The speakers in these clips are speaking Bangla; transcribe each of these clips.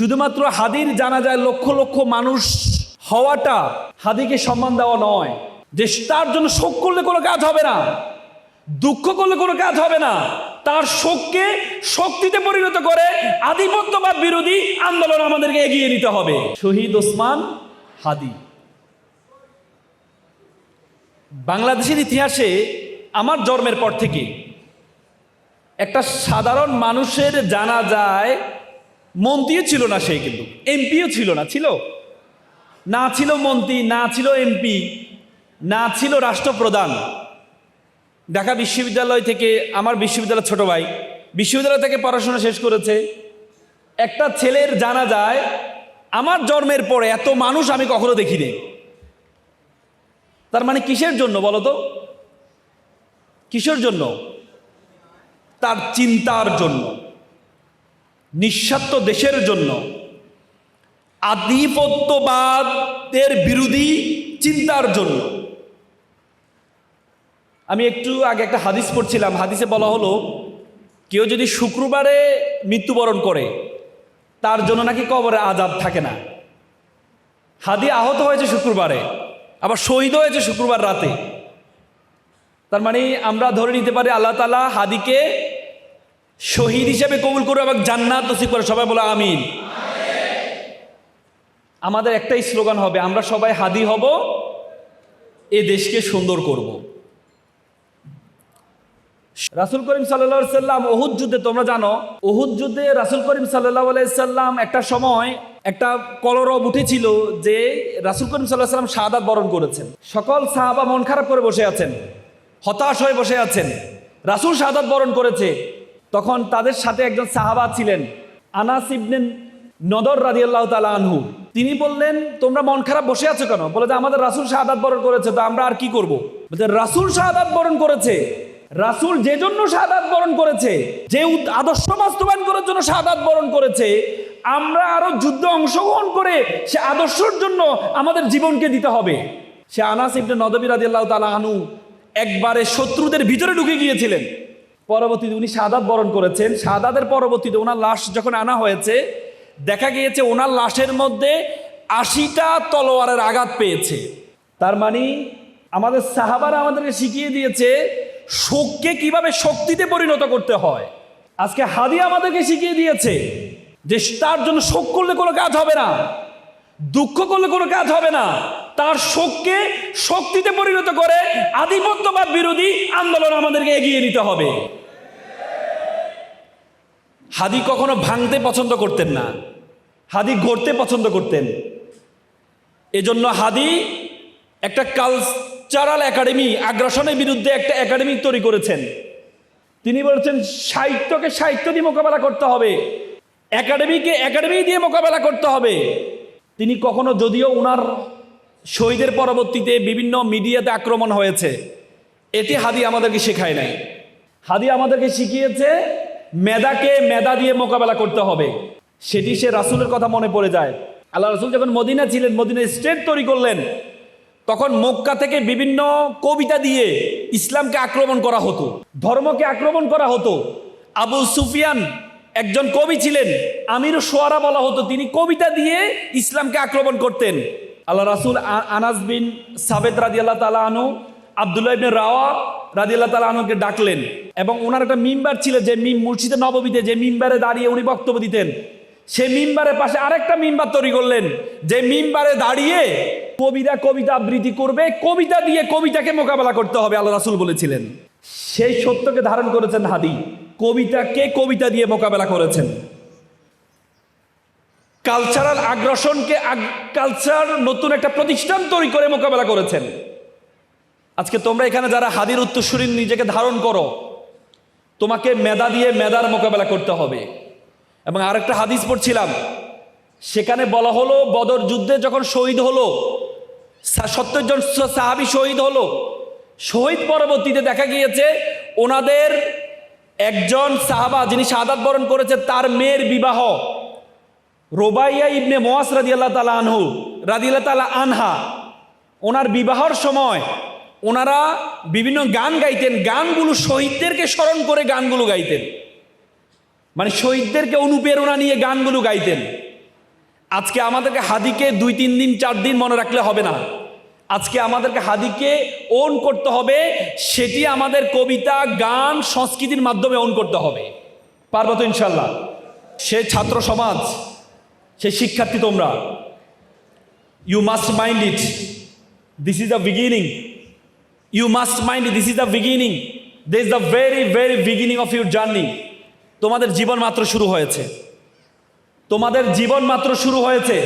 শুধুমাত্র হাদির জানাজায় লক্ষ লক্ষ মানুষ হওয়াটা হাদিকে সম্মান দেওয়া নয়, যে তার জন্য শোক করলে কোনো কাজ হবে না, দুঃখ করলে কোনো কাজ হবে না, তার শোককে শক্তিতে পরিণত করে আধিপত্যবাদ বিরোধী আন্দোলন আমাদেরকে এগিয়ে নিতে হবে। শহীদ ওসমান হাদি। বাংলাদেশের ইতিহাসে আমার জন্মের পর থেকে একটা সাধারণ মানুষের জানাজায় মন্ত্রীও ছিল না, সে কিন্তু এমপিও ছিল না, না ছিল মন্ত্রী, না ছিল এমপি, না ছিল রাষ্ট্রপ্রধান। ঢাকা বিশ্ববিদ্যালয় থেকে, আমার বিশ্ববিদ্যালয়ের ছোট ভাই বিশ্ববিদ্যালয় থেকে পড়াশোনা শেষ করেছে, একটা ছেলের জানাজায় আমার জন্মের পরে এত মানুষ আমি কখনো দেখিনি। তার মানে কিসের জন্য বলো তো? কিসের জন্য? তার চিন্তার জন্য, নিঃস্বার্থ দেশের জন্য, আধিপত্যবাদের বিরোধী চিন্তার জন্য। আমি একটু আগে একটা হাদিস পড়ছিলাম, হাদিসে বলা হলো কেউ যদি শুক্রবারে মৃত্যুবরণ করে তার জন্য নাকি কবরে আযাব থাকে না। হাদি আহত হয়েছে শুক্রবারে, আবার শহীদ হয়েছে শুক্রবার রাতে। তার মানে আমরা ধরে নিতে পারি আল্লাহ তাআলা হাদিকে শহীদ হিসেবে কবুল করবে এবং জান্নাত নসিব করে। সবাই বলো আমিন। আমাদের একটাই স্লোগান হবে, আমরা সবাই হাদি হব, এ দেশকে সুন্দর করব। রাসূল করিম সাল্লাল্লাহু আলাইহি সাল্লাম উহুদ যুদ্ধে, তোমরা জানো উহুদ যুদ্ধে রাসূল করিম সাল্লাল্লাহু আলাইহি সাল্লাম একটা সময় একটা কলরব উঠেছিল যে রাসূল করিম সাল্লাল্লাহু আলাইহি সাল্লাম শাহাদাত বরণ করেছেন। সকল সাহাবা মন খারাপ করে বসে আছেন, হতাশ হয়ে বসে আছেন, রাসূল শাহাদাত বরণ করেছে। তখন তাদের সাথে একজন সাহাবা ছিলেন, আনাস ইবনে নদর রাদিয়াল্লাহু তাআলা আনহু। তিনি বললেন, তোমরা মন খারাপ বসে আছো কেন? বলে যে আমাদের রাসূল শাহাদাত বরণ করেছে, তো আমরা আর কি করব? বলে রাসূল শাহাদাত বরণ করেছে, রাসূল যে জন্য শাহাদাত বরণ করেছে, যে আদর্শ বাস্তবায়ন করার জন্য শাহাদাত বরণ করেছে, আমরা আরো যুদ্ধে অংশগ্রহণ করে সে আদর্শের জন্য আমাদের জীবনকে দিতে হবে। সে আনাস ইবনে নদর রাদিয়াল্লাহু তাআলা আনহু একবারে শত্রুদের ভিতরে ঢুকে গিয়েছিলেন। পরবর্তীতে উনি শাহাদাত বরণ করেছেন। শাহাদাতের পরবর্তীতে ওনার লাশ যখন আনা হয়েছে, দেখা গিয়েছে ওনার লাশের মধ্যে 80টা তলোয়ারের আঘাত পেয়েছে। তার মানে আমাদের সাহাবারা আমাদেরকে শিখিয়ে দিয়েছে শোককে কিভাবে শক্তিতে পরিণত করতে হয়। আজকে হাদি আমাদেরকে শিখিয়ে দিয়েছে যে তার জন্য শোক করলে কোনো কাজ হবে না, দুঃখ করলে কোনো কাজ হবে না, তার শোককে শক্তিতে পরিণত করে আধিপত্যবাদ বিরোধী আন্দোলন আমাদেরকে এগিয়ে নিতে হবে। হাদি কখনো ভাঙতে পছন্দ করতেন না, হাদি গড়তে পছন্দ করতেন। এজন্য হাদি একটা কালচারাল একাডেমি, আগ্রাসনের বিরুদ্ধে একটা একাডেমি তৈরি করেছেন। তিনি বলেছেন সাহিত্যকে সাহিত্য দিয়ে মোকাবেলা করতে হবে, একাডেমিকে একাডেমি দিয়ে মোকাবেলা করতে হবে। তিনি কখনো, যদিও ওনার শহীদের পরবর্তীতে বিভিন্ন মিডিয়াতে আক্রমণ হয়েছে, এটি হাদি আমাদেরকে শেখায় নাই। হাদি আমাদেরকে শিখিয়েছে মেধাকে মেধা দিয়ে মোকাবেলা করতে হবে। সেটি সে রাসূলের কথা মনে পড়ে যায়। আল্লাহ রাসূল যখন মদিনা ছিলেন, মদিনা স্টেট তৈরি করলেন, তখন মক্কা থেকে বিভিন্ন কবিতা দিয়ে ইসলামকে আক্রমণ করা হতো, ধর্মকে আক্রমণ করা হতো। আবু সুফিয়ান একজন কবি ছিলেন, আমির শুআরা বলা হতো, তিনি কবিতা দিয়ে ইসলামকে আক্রমণ করতেন। আল্লাহ রাসূল আনাস বিন সাবেত রাদিয়াল্লাহু তাআলা আনহু, আব্দুল্লাহ ইবনে রাওয়া রাদিয়াল্লাহু তাআলা আনহুকে ডাকলেন, এবং ওনার একটা মিম্বার ছিল, যে মসজিদে নববীতে যে মিম্বারে দাঁড়িয়ে উনি বক্তব্য দিতেন, সেই মিম্বারের পাশে আরেকটা মিম্বার তৈরি করলেন, যে মিম্বারে দাঁড়িয়ে কবিরা কবিতা আবৃত্তি করবে, কবিতা দিয়ে কবিতাকে মোকাবেলা করতে হবে, আল্লাহ রাসূল বলেছিলেন। সেই সত্যকে ধারণ করেছেন হাদি, কবিতাকে কবিতা দিয়ে মোকাবেলা করেছেন। কালচারাল আগ্রাসনকে কালচার নতুন একটা প্রতিষ্ঠান তৈরি করে মোকাবেলা করেছেন। আজকে তোমরা এখানে যারা হাদির উত্তরসূরি নিজেকে ধারণ করো, তোমাকে মেধা দিয়ে মেধার মোকাবেলা করতে হবে। এবং আরেকটা হাদিস পড়ছিলাম, সেখানে বলা হলো বদর যুদ্ধে যখন শহীদ হলো 70 জন সাহাবী শহীদ হলো, শহীদ পরবর্তীতে দেখা গিয়েছে ওনাদের একজন সাহাবা যিনি শাহাদাত বরণ করেছে, তার মেয়ের বিবাহ রুবাইয়া ইবনে মুয়াস রাদিয়াল্লাহু তাআলা আনহু রাদিয়াল্লাহু তাআলা আনহা, ওনার বিবাহর সময় ওনারা বিভিন্ন গান গাইতেন, গানগুলো শহীদদেরকে স্মরণ করে গানগুলো গাইতেন, মানে শহীদদেরকে অনুপ্রেরণা নিয়ে গানগুলো গাইতেন। আজকে আমাদেরকে হাদিকে 2-3 দিন 4 দিন মনে রাখলে হবে না। আজকে আমাদেরকে হাদিকে ওন করতে হবে, সেটি আমাদের কবিতা, গান, সংস্কৃতির মাধ্যমে ওন করতে হবে। পারবো তো ইনশাল্লাহ? সে ছাত্র সমাজ, সে শিক্ষার্থী, তোমরা you must mind it, this is the beginning. You must mind it, this is the beginning, this is the very very beginning of your journey. তোমাদের জীবন মাত্র শুরু হয়েছে, তোমাদের জীবন মাত্র শুরু হয়েছে।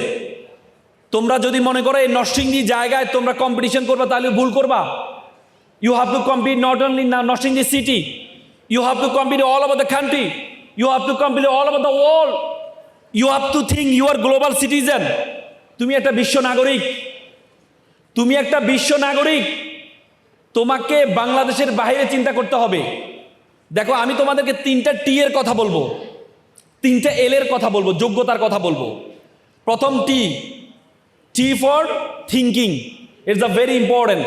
তোমরা যদি মনে করো এই নরসিংদী জায়গায় তোমরা কম্পিটিশন করবা, তাহলে ভুল করবা। You have to compete not only Narsingdi city, you have to compete all over the country, you have to compete all over the world, you have to think you are global citizen. তুমি একটা বিশ্ব নাগরিক, তুমি একটা বিশ্ব নাগরিক। তোমাকে বাংলাদেশের বাইরে চিন্তা করতে হবে। দেখো, আমি তোমাদেরকে 3টা টি এর কথা বলবো, 3টা এল এর কথা বলবো, যোগ্যতার কথা বলবো। প্রথম T, T for thinking, it's a very important.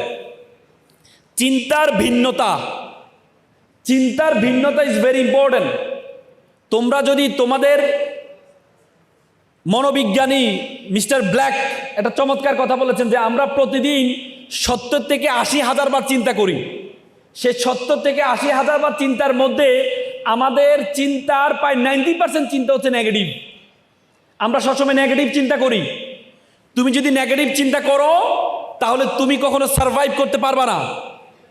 চিন্তার ভিন্নতা, চিন্তার ভিন্নতা ইজ ভেরি ইম্পর্টেন্ট। তোমরা যদি তোমাদের মনোবিজ্ঞানী মিস্টার ব্ল্যাক একটা চমৎকার কথা বলেছেন যে আমরা প্রতিদিন 70 থেকে 80,000 বার চিন্তা করি। সে 70 থেকে 80,000 বার চিন্তার মধ্যে আমাদের চিন্তার প্রায় 90% চিন্তা হচ্ছে নেগেটিভ। আমরা সবসময় নেগেটিভ চিন্তা করি। তুমি যদি নেগেটিভ চিন্তা করো তাহলে তুমি কখনো সার্ভাইভ করতে পারবা না।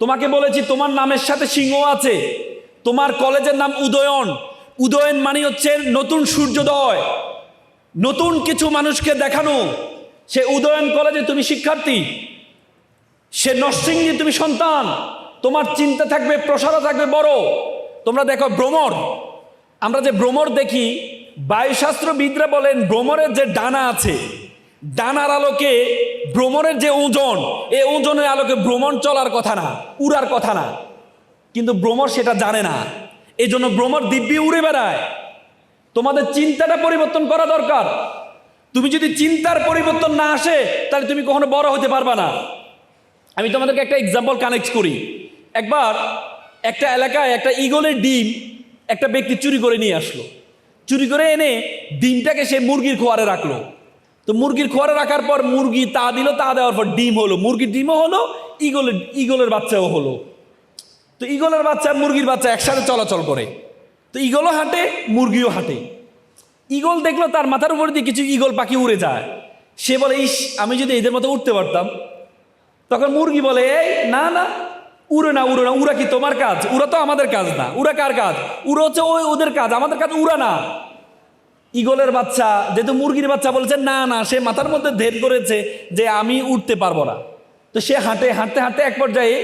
তোমাকে বলেছি তোমার নামের সাথে সিংহ আছে, তোমার কলেজের নাম উদয়ন। উদয়ন মানে হচ্ছে নতুন সূর্যোদয়, নতুন কিছু মানুষকে দেখানো। সে উদয়ন কলেজে তুমি শিক্ষার্থী, সে নরসিংদী তুমি সন্তান। তোমার চিন্তা থাকবে, প্রসারও থাকবে বড়। তোমরা দেখো ভ্রমর, আমরা যে ভ্রমর দেখি, বায়ুশাস্ত্রবিদরা বলেন ভ্রমরের যে ডানা আছে, ডানার আলোকে ভ্রমরের যে ওজন, এই ওজনের আলোকে ভ্রমণ চলার কথা না, উড়ার কথা না। কিন্তু ভ্রমর সেটা জানে না, এই জন্য ভ্রমর দিব্যি উড়ে বেড়ায়। তোমাদের চিন্তাটা পরিবর্তন করা দরকার। তুমি যদি চিন্তার পরিবর্তন না আসে তাহলে তুমি কখনো বড় হতে পারবা না। আমি তোমাদেরকে একটা এক্সাম্পল কানেক্ট করি। একবার একটা এলাকায় একটা ঈগলের ডিম একটা ব্যক্তি চুরি করে নিয়ে আসলো। চুরি করে এনে ডিমটাকে সে মুরগির খোয়ারে রাখলো। তো মুরগির খোয়ারে রাখার পর মুরগি তা দিল, তা দেওয়ার পর ডিম হলো, মুরগির ডিমও হলো, ঈগলের বাচ্চাও হলো। তো ঈগলের বাচ্চা মুরগির বাচ্চা একসাথে চলাচল করে। তো ঈগলও হাঁটে, মুরগিও হাঁটে। ঈগল দেখলো তার মাথার উপর দিয়ে কিছু ঈগল পাখি উড়ে যায়। সে বলে, ইস, আমি যদি এদের মতো উঠতে পারতাম। তখন মুরগি বলে, এই না না, উড়ে না, উড়ে না, উড়া কি তোমার কাজ? উড়া তো আমাদের কাজ না। উড়া কার কাজ? উড়া হচ্ছে ওদের কাজ, আমাদের কাজ উড়া না। ঈগলের বাচ্চা যেহেতু মুরগির বাচ্চা বলেছে না না, সে মাথার মধ্যে ধের করেছে যে আমি উঠতে পারবো না। তো সে হাঁটে, হাঁটতে হাঁটতে এক পর্যায়ে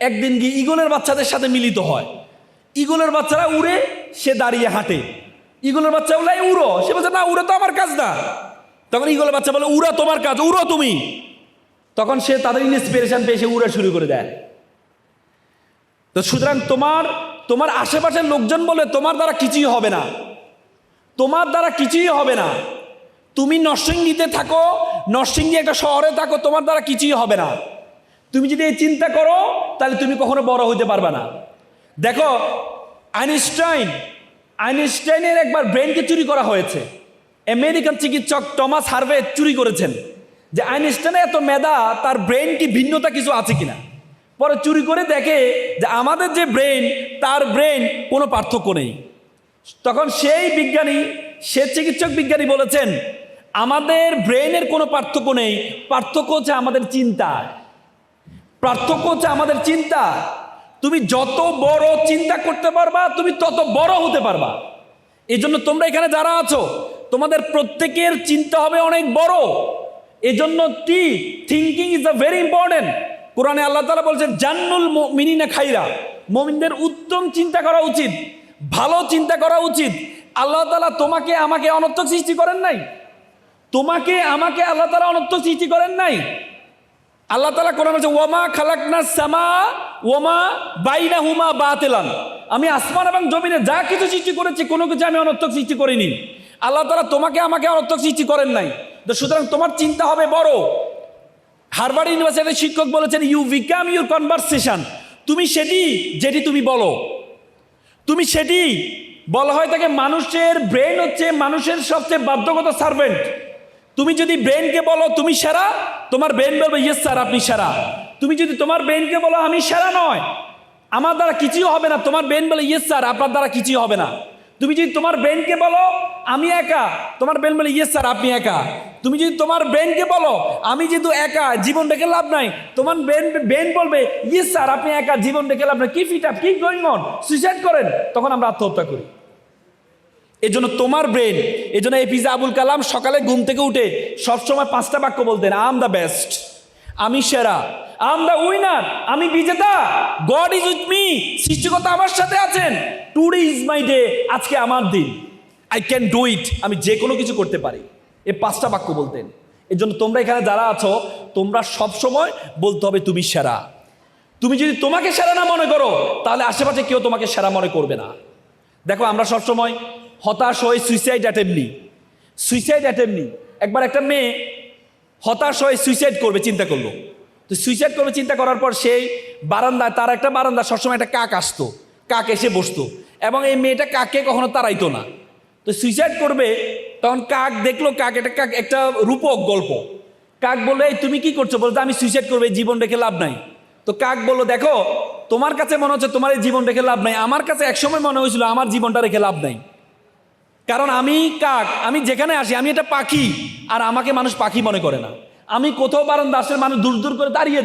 একদিন গিয়ে ঈগলের বাচ্চাদের সাথে মিলিত হয়। ঈগলের বাচ্চারা উড়ে, সে দাঁড়িয়ে হাঁটে। ঈগলের বাচ্চা বলে, উড়ো। সে বলছে না, উড়ো তো আমার কাজ না। তখন ঈগলের বাচ্চা বলে, উড়া তোমার কাজ, উড়ো তুমি। তখন সে তাদের ইন্সপিরেশন পেয়ে সে উড়া শুরু করে দেয়। তো সুতরাং তোমার আশেপাশের লোকজন বলে তোমার দ্বারা কিছুই হবে না, তোমার দ্বারা কিছুই হবে না। তুমি নরসিংদীতে থাকো, নরসিংদী একটা শহরে থাকো, তোমার দ্বারা কিছুই হবে না। তুমি যদি এই চিন্তা করো তাহলে তুমি কখনো বড় হইতে পারবে না। দেখো, আইনস্টাইনের একবার ব্রেনকে চুরি করা হয়েছে। আমেরিকান চিকিৎসক টমাস হার্ভে চুরি করেছেন যে আইনস্টাইনের এত মেধা, তার ব্রেন কি ভিন্নতা কিছু আছে কিনা। পরে চুরি করে দেখে যে আমাদের যে ব্রেন, তার ব্রেন কোনো পার্থক্য নেই। তখন সেই বিজ্ঞানী, সে চিকিৎসক বিজ্ঞানী বলেছেন, আমাদের ব্রেনের কোনো পার্থক্য নেই, পার্থক্য হচ্ছে আমাদের চিন্তা, পার্থক্য হচ্ছে আমাদের চিন্তা। তুমি যত বড় চিন্তা করতে পারবা তুমি তত বড় হতে পারবা। এই জন্য তোমরা এখানে যারা আছো, তোমাদের প্রত্যেকের চিন্তা হবে অনেক বড়। এই জন্য thinking is a very important. কোরআনে আল্লাহ তাআলা বলছেন, জান্নুল মুমিনিনা খাইরা, মুমিনদের উত্তম চিন্তা করা উচিত, ভালো চিন্তা করা উচিত। আল্লাহ তাআলা তোমাকে আমাকে অনর্থক সৃষ্টি করেন নাই, তোমাকে আমাকে আল্লাহ তাআলা অনর্থক সৃষ্টি করেন নাই। আল্লাহ তাআলা কোরআনে বলছে, ওয়ামা খালাকনাস সামা ওয়ামা বাইনাহুমা বাতিলান, আমি আসমান এবং জমিনে যা কিছু সৃষ্টি করেছি কোনো কিছু আমি অনর্থক সৃষ্টি করিনি। আল্লাহ তাআলা তোমাকে আমাকে অনর্থক সৃষ্টি করেন নাই। তো সুতরাং তোমার চিন্তা হবে বড়। হার্ভার্ড ইউনিভার্সিটির শিক্ষক বলেছেন, ইউ বিকাম ইউর কনভারসেশন, তুমি সেটি যেটি তুমি বলো, তুমি সেটি বলা হয় তাকে। মানুষের ব্রেন হচ্ছে মানুষের সবচেয়ে বাধ্যগত সার্ভেন্ট। তুমি যদি ব্রেনকে বলো তুমি সেরা, তোমার ব্রেন বলবে ইয়েস স্যার আপনি সেরা। তুমি যদি তোমার ব্রেনকে বলো আমি সেরা নয়, আমার দ্বারা কিছুই হবে না, তোমার ব্রেন বলে ইয়েস স্যার আপনার দ্বারা কিছুই হবে না। তুমি যদি তোমার ব্রেনকে বলো আমি একা, তোমার ব্রেন বলে ইয়েস স্যার আপনি একা। তুমি যদি তোমার ব্রেনকে বলো আমি যেহেতু একা জীবন রেখে লাভ নাই, তোমার ব্রেন বলবে ইয়েস স্যার আপনি একা জীবন রেখে লাভ নাই, কি ফিট আপ কি গোয়িং অন, সুইসাইড করেন। তখন আমরা আত্মহত্যা করি। এই জন্য তোমার ব্রেন, এই জন্য এপিজে আবুল কালাম সকালে ঘুম থেকে উঠে সবসময় 5টা বাক্য বলতেন, আই এম দ্য বেস্ট, আমি সেরা, আই এম দ্য উইনার, আমি বিজেতা, গড ইজ উইথ মি, সৃষ্টিকর্তা আমার সাথে আছেন, টুডে ইজ মাই ডে, আজকে আমার দিন, আই ক্যান ডু ইট, আমি যে কোনো কিছু করতে পারি। এই 5টা বাক্য বলতেন। এই জন্য তোমরা এখানে যারা আছো তোমরা সবসময় বলতে হবে তুমি সেরা। তুমি যদি তোমাকে সেরা না মনে করো তাহলে আশেপাশে কেউ তোমাকে সেরা মনে করবে না। দেখো আমরা সবসময় হতাশ হয়ে সুইসাইড অ্যাটেম্প নিই। একবার একটা মেয়ে হতাশ হয়ে সুইসাইড করবে চিন্তা করলো। তো সুইসাইড করবে চিন্তা করার পর সেই বারান্দায়, তার একটা বারান্দা সবসময় একটা কাক আসতো, কাক এসে বসতো এবং এই মেয়েটা কাককে কখনো তাড়াইতো না। তো সুইসাইড করবে তখন কাক দেখলো, কাক একটা রূপক গল্প। কাক বললো এই তুমি কি করছো? বলতো আমি সুইসাইড করবো, জীবন রেখে লাভ নাই। তো কাক বললো দেখো তোমার কাছে মনে হচ্ছে তোমার এই জীবন রেখে লাভ নাই, আমার কাছে একসময় মনে হয়েছিল আমার জীবনটা রেখে লাভ নাই। কারণ আমি কাক, আমি যেখানে আসি আমি একটা পাখি, আর আমাকে মানুষ পাখি মনে করে না। আমি কোথাও বারান্দা আসলে মানুষ দূর দূর করে তাড়িয়ে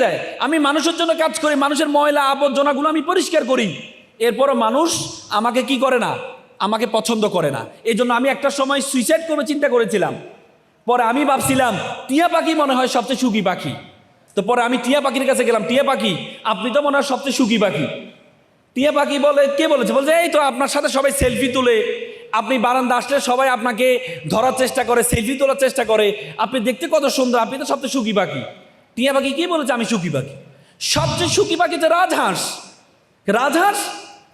দেয়, আমি মানুষের জন্য কাজ করি, মানুষের ময়লা আবর্জনাগুলো আমি পরিষ্কার করি, এরপরও মানুষ আমাকে কি করে না, আমাকে পছন্দ করে না। এই জন্য আমি একটা সময় সুইসাইড করবে চিন্তা করেছিলাম। পরে আমি ভাবছিলাম টিয়া পাখি মনে হয় সবচেয়ে সুখী পাখি। তো পরে আমি টিয়া পাখির কাছে গেলাম, টিয়া পাখি আপনি তো মনে হয় সবচেয়ে সুখী পাখি। টিয়া পাখি বলে কে বলেছে? বলছে এই তো আপনার সাথে সবাই সেলফি তুলে, আপনি বারান্দা আসলে সবাই আপনাকে ধরার চেষ্টা করে, সেলফি তোলার চেষ্টা করে, আপনি দেখতে কত সুন্দর, আপনি তো সবচেয়ে সুখী পাখি। টিয়া পাখি কে বলেছে আমি সুখী পাখি? সবচেয়ে সুখী পাখি তো রাজহাঁস।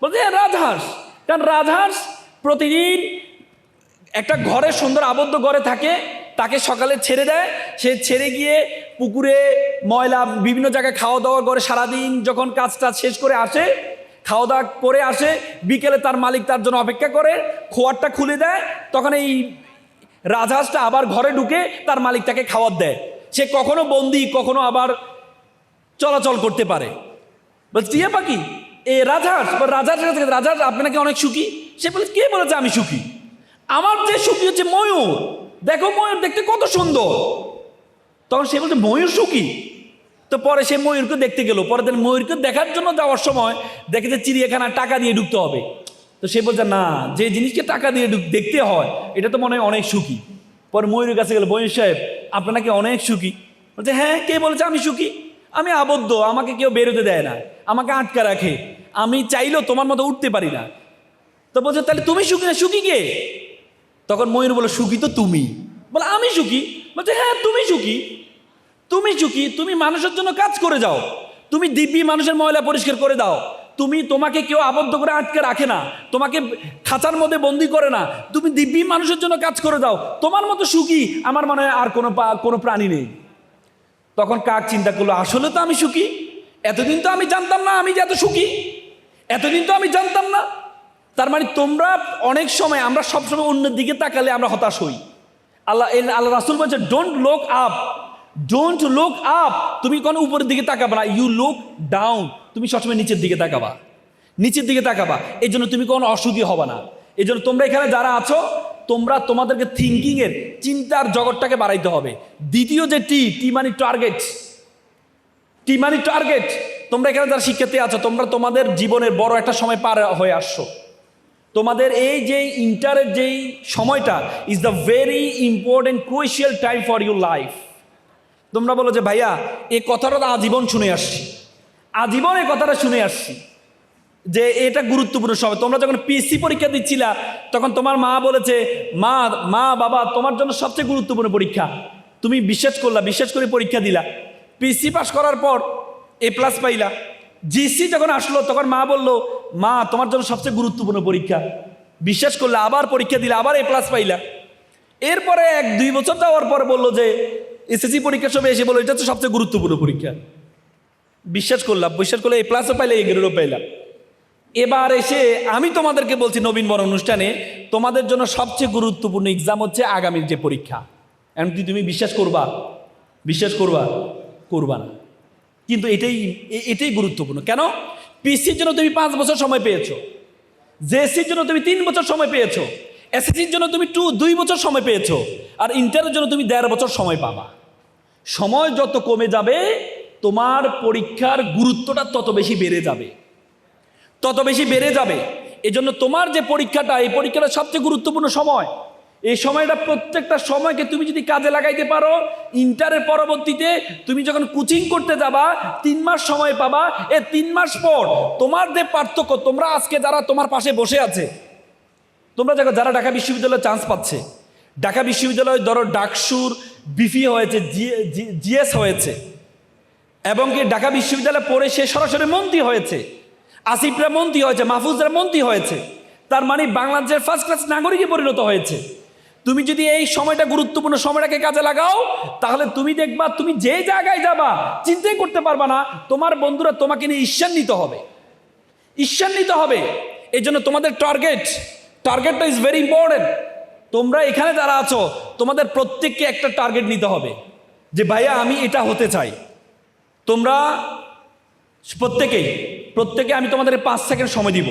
বলছে রাজহাঁস, কারণ রাজহাঁস প্রতিদিন একটা ঘরে সুন্দর আবদ্ধ ঘরে থাকে, তাকে সকালে ছেড়ে দেয়, সে ছেড়ে গিয়ে পুকুরে ময়লা বিভিন্ন জায়গায় খাওয়া দাওয়া করে, সারাদিন যখন কাজটা শেষ করে আসে, খাওয়া দাওয়া করে আসে, বিকেলে তার মালিক তার জন্য অপেক্ষা করে, খোয়ারটা খুলে দেয়, তখন এই রাজহাঁসটা আবার ঘরে ঢুকে তার মালিক তাকে খাবার দেয়। সে কখনো বন্দি, কখনো আবার চলাচল করতে পারে। বলছে টিয়া পাখি এ রাজহাঁস আপনি নাকি অনেক সুখী। সে বলে কে বলেছে আমি সুখী? আমার যে সুখী হচ্ছে ময়ূর, দেখো ময়ূর দেখতে কত সুন্দর। তখন সে বলছে ময়ূর সুখী? তো পরে সে ময়ূরকে দেখতে গেল, পরের দিন ময়ূরকে দেখার জন্য যাওয়ার সময় দেখে যে চিড়িয়াখানা টাকা দিয়ে ঢুকতে হবে। তো সে বলছে না, যে জিনিসকে টাকা দিয়ে দেখতে হয় এটা তো মনে হয় অনেক সুখী। পরে ময়ূরের কাছে গেল, ময়ূর সাহেব আপনার নাকি অনেক সুখী? বলছে হ্যাঁ, কে বলেছে আমি সুখী? আমি আবদ্ধ, আমাকে কেউ বেরোতে দেয় না, আমাকে আটকা রাখে, আমি চাইলেও তোমার মতো উঠতে পারি না। তো বলছে তাহলে তুমি সুখী না, সুখী কে? তখন ময়ূর বলে সুখী তো তুমি। বলে আমি সুখী? বলছে হ্যাঁ তুমি সুখী, তুমি মানুষের জন্য কাজ করে যাও, তুমি দিব্যি মানুষের ময়লা পরিষ্কার করে দাও, তোমাকে কেউ আবদ্ধ করে আটকে রাখে না, তোমাকে খাঁচার মধ্যে বন্দি করে না, তুমি দিব্যি মানুষের জন্য কাজ করে দাও, তোমার মতো সুখী আমার মনে হয় আর কোনো প্রাণী নেই। তখন কাক চিন্তা করলো আসলে তো আমি সুখী, এতদিন তো আমি জানতাম না আমি যে এত সুখী, এতদিন তো আমি জানতাম না। তার মানে তোমরা অনেক সময়, আমরা সবসময় অন্যের দিকে তাকালে আমরা হতাশ হই। আল্লাহ রাসূল বলছে ডোন্ট লুক আপ, তুমি কোনো উপরের দিকে তাকাবা না, ইউ লুক ডাউন, তুমি সবসময় নিচের দিকে তাকাবা। এই জন্য তুমি কোনো অসুখী হবে না। এই জন্য তোমরা এখানে যারা আছো, তোমাদেরকে থিঙ্কিংয়ের, চিন্তার জগৎটাকে বাড়াইতে হবে। দ্বিতীয় যে টি মানে টার্গেট। তোমরা এখানে যারা শিক্ষার্থী আছো, তোমাদের জীবনের বড় একটা সময় পার হয়ে আসছো। তোমাদের এই যে ইন্টারের যেই সময়টা is the very important crucial time for your life. তোমরা বলো যে ভাইয়া এই কথাটা তো আজীবন এই কথাটা শুনে আসছি যে এটা গুরুত্বপূর্ণ সময়। তোমরা যখন পিএসসি পরীক্ষা দিচ্ছিলা তখন তোমার মা বলেছে মা বাবা তোমার জন্য সবচেয়ে গুরুত্বপূর্ণ পরীক্ষা, তুমি বিশ্বাস করে পরীক্ষা দিলা, পিএসসি পাস করার পর A+ পাইলা। জিসি যখন আসলো তখন মা বলল মা তোমার জন্য সবচেয়ে গুরুত্বপূর্ণ পরীক্ষা, বিশ্বাস করলে আবার পরীক্ষা দিলা, আবার A+ পাইলা। এরপরে 1-2 বছর যাওয়ার পর বললো যে এসএসসি পরীক্ষার সময় এসে বললো এটা হচ্ছে সবচেয়ে গুরুত্বপূর্ণ পরীক্ষা, বিশ্বাস করলে A+ও পাইলা, A গ্রেডও পাইলা। এবার এসে আমি তোমাদেরকে বলছি নবীন বরণ অনুষ্ঠানে, তোমাদের জন্য সবচেয়ে গুরুত্বপূর্ণ এক্সাম হচ্ছে আগামীর যে পরীক্ষা। এখন কি তুমি বিশ্বাস করবা? বিশ্বাস করবা? করবা না। কিন্তু এটাই গুরুত্বপূর্ণ। কেন? পিসির জন্য তুমি 5 বছর সময় পেয়েছো, জেএসসির জন্য তুমি 3 বছর সময় পেয়েছো, এসএসসির জন্য তুমি 2 বছর সময় পেয়েছো, আর ইন্টারের জন্য তুমি 1.5 বছর সময় পাবা। সময় যত কমে যাবে তোমার পরীক্ষার গুরুত্বটা তত বেশি বেড়ে যাবে, তত বেশি বেড়ে যাবে। এজন্য তোমার যে পরীক্ষাটা, এই পরীক্ষাটা সবচেয়ে গুরুত্বপূর্ণ সময়। এই সময়টা, প্রত্যেকটা সময়কে তুমি যদি কাজে লাগাইতে পারো, ইন্টারের পরবর্তীতে তুমি যখন কোচিং করতে যাবা 3 মাস সময় পাবা। এই 3 মাস পর তোমার যে পার্থক্য, তোমরা আজকে যারা তোমার পাশে বসে আছে, তোমরা যারা ঢাকা বিশ্ববিদ্যালয়ে চান্স পাচ্ছে, ঢাকা বিশ্ববিদ্যালয় ধরো ডাকসুর বিফি হয়েছে, জিএস হয়েছে, এবং কি ঢাকা বিশ্ববিদ্যালয়ে পড়ে সে সরাসরি মন্ত্রী হয়েছে, আসিফরা মন্ত্রী হয়েছে, মাহফুজরা মন্ত্রী হয়েছে, তার মানে বাংলাদেশের ফার্স্ট ক্লাস নাগরিকে পরিণত হয়েছে। তুমি যদি এই সময়টা, গুরুত্বপূর্ণ সময়টাকে কাজে লাগাও, তাহলে তুমি দেখবা তুমি যে জায়গায় যাবা চিন্তাই করতে পারবা না। তোমার বন্ধুরা তোমাকে নিয়ে ঈর্ষান্বিত হবে, ঈর্ষান্বিত হবে। এই জন্য তোমাদের টার্গেটটা ইজ ভেরি ইম্পর্টেন্ট। তোমরা এখানে যারা আছো, তোমাদের প্রত্যেককে একটা টার্গেট নিতে হবে যে ভাইয়া আমি এটা হতে চাই। তোমরা প্রত্যেকে আমি তোমাদের 5 সেকেন্ড সময় দিব,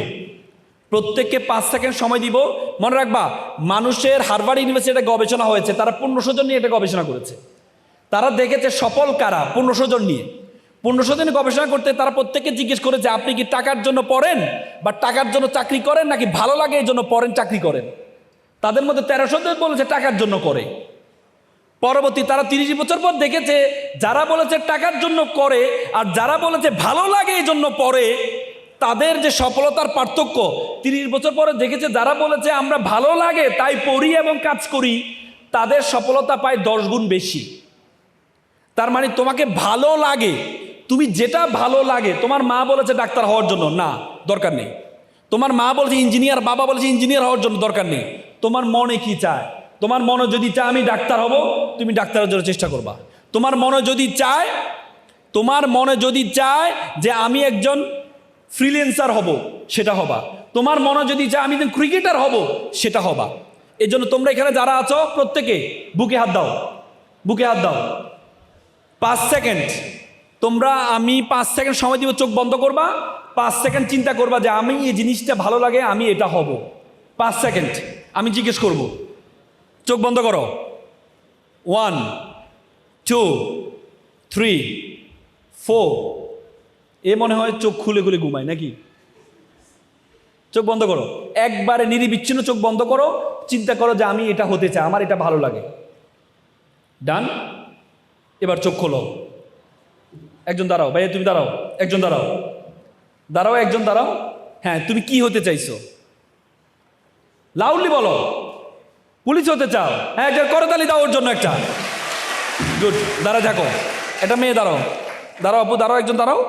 প্রত্যেককে 5 সেকেন্ড সময় দিব। মনে রাখবা, মানুষের হার্ভার্ড ইউনিভার্সিটি গবেষণা হয়েছে, তারা 1500 জন নিয়ে এটা গবেষণা করেছে। তারা দেখেছে সফল কারা, 1500 জন নিয়ে। 1500 জন গবেষণা করতে তারা প্রত্যেককে জিজ্ঞেস করেছে আপনি কি টাকার জন্য পড়েন বা টাকার জন্য চাকরি করেন, নাকি ভালো লাগে এই জন্য পড়েন, চাকরি করেন। তাদের মধ্যে 1300 জন বলেছে টাকার জন্য করে। পরবর্তী তারা 30 বছর পর দেখেছে যারা বলেছে টাকার জন্য করে আর যারা বলেছে ভালো লাগে এই জন্য পড়ে, তাদের যে সফলতার পার্থক্য 30 বছর পরে দেখেছে যারা বলেছে আমরা ভালো লাগে তাই পড়ি এবং কাজ করি, তাদের সফলতা পায় 10 গুণ বেশি। তার মানে তোমাকে ভালো লাগে, তুমি যেটা ভালো লাগে। তোমার মা বলেছে ডাক্তার হওয়ার জন্য, না দরকার নেই। তোমার মা বলেছে ইঞ্জিনিয়ার, বাবা বলেছে ইঞ্জিনিয়ার হওয়ার জন্য, দরকার নেই। তোমার মনে কি চায়? তোমার মনে যদি চায় আমি ডাক্তার হব, তুমি ডাক্তারের জন্য চেষ্টা করবা। তোমার মনে যদি চায় যে আমি একজন ফ্রিল্যান্সার হব, সেটা হবা। তোমার মনে যদি চায় আমি একজন ক্রিকেটার হব, সেটা হবা। এই জন্য তোমরা এখানে যারা আছো প্রত্যেকে বুকে হাত দাও, বুকে হাত দাও। 5 সেকেন্ড আমি 5 সেকেন্ড সময় দিব, চোখ বন্ধ করবা। 5 সেকেন্ড চিন্তা করবা যে আমি এই জিনিসটা ভালো লাগে, আমি এটা হব। 5 সেকেন্ড আমি জিজ্ঞেস করব, চোখ বন্ধ করো। 1 2 3 4। এ মনে হয় চোখ খুলে খুলে ঘুমায় নাকি? চোখ বন্ধ করো, একবারে নিরিবিচ্ছিন্ন চোখ বন্ধ করো। চিন্তা করো যে আমি এটা হতে চাই, আমার এটা ভালো লাগে। ডান। এবার চোখ খোলো। একজন দাঁড়াও, ভাইয়া তুমি দাঁড়াও, একজন দাঁড়াও, একজন দাঁড়াও। হ্যাঁ, তুমি কি হতে চাইছো? লাউডলি বলো। পুলিশ হতে চাও? হ্যাঁ, একজন করতালি দাও ওর জন্য একটা। গুড, দাঁড়া থাকো। এটা মেয়ে, দাঁড়াও, আপু দাঁড়াও, একজন দাঁড়াও।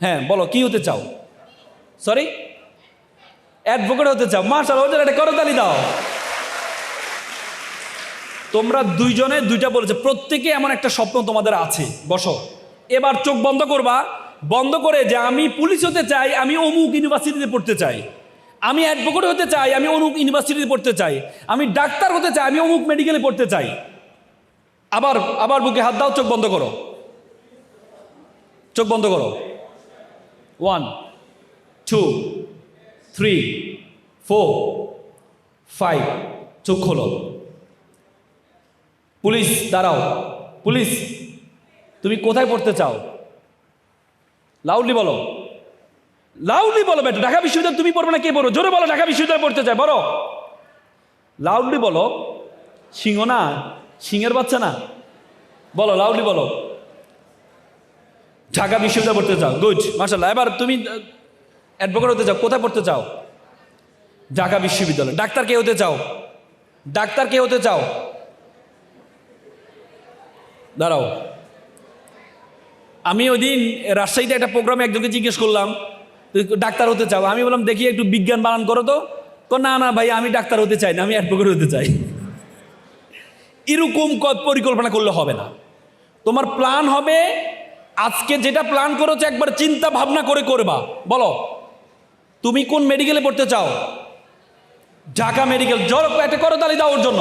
হ্যাঁ বলো, কি হতে চাও? সরি, অ্যাডভোকেট হতে চাও? মাশাআল্লাহ, ওর জন্য একটা করতালি দাও। তোমরা দুইজনে দুইটা বলেছে, প্রত্যেকে এমন একটা স্বপ্ন তোমাদের আছে। বসো, এবার চোখ বন্ধ করবা, বন্ধ করে যে আমি পুলিশ হতে চাই, আমি অমুক ইউনিভার্সিটিতে পড়তে চাই, আমি অ্যাডভোকেট হতে চাই, আমি অমুক ইউনিভার্সিটিতে পড়তে চাই, আমি ডাক্তার হতে চাই, আমি অমুক মেডিকেলে পড়তে চাই। আবার বুকে হাত দাও, চোখ বন্ধ করো, চোখ বন্ধ করো। 1 2 3 4 5। চোখ খোলো। পুলিশ দাঁড়াও। পুলিশ, তুমি কোথায় পড়তে চাও? লাউডলি বলো, লাউডলি বলো। বেটা, ঢাকা বিশ্ববিদ্যালয় তুমি পড়বে না কে পড়ো? জোরে বলো, ঢাকা বিশ্ববিদ্যালয় পড়তে চাই, বলো, লাউডলি বলো। সিংহ না, সিংহের বাচ্চা না, বলো, লাউডলি বলো। ঢাকা বিশ্ববিদ্যালয় পড়তে চাও, গুড, মাশাআল্লাহ। এবার তুমি অ্যাডভোকেট হতে চাও, কোথায় পড়তে চাও? ঢাকা বিশ্ববিদ্যালয়। ডাক্তার কে হতে চাও? ডাক্তার কে হতে চাও? দাঁড়াও। আমি ওই দিন রাজশাহীতে একটা প্রোগ্রামে একজনকে জিজ্ঞেস করলাম তুই ডাক্তার হতে চাও? আমি বললাম দেখি একটু বিজ্ঞান বানান করো তো। না না ভাই, আমি ডাক্তার হতে চাই না, আমি অ্যাডভোকেট হতে চাই। এরকম পরিকল্পনা করলে হবে না। তোমার প্ল্যান হবে আজকে যেটা প্ল্যান করেছো একবার চিন্তা ভাবনা করে করবা। বলো তুমি কোন মেডিকেলে পড়তে চাও? ঢাকা মেডিকেল। জোর একটা করতালি দাও ওর জন্য।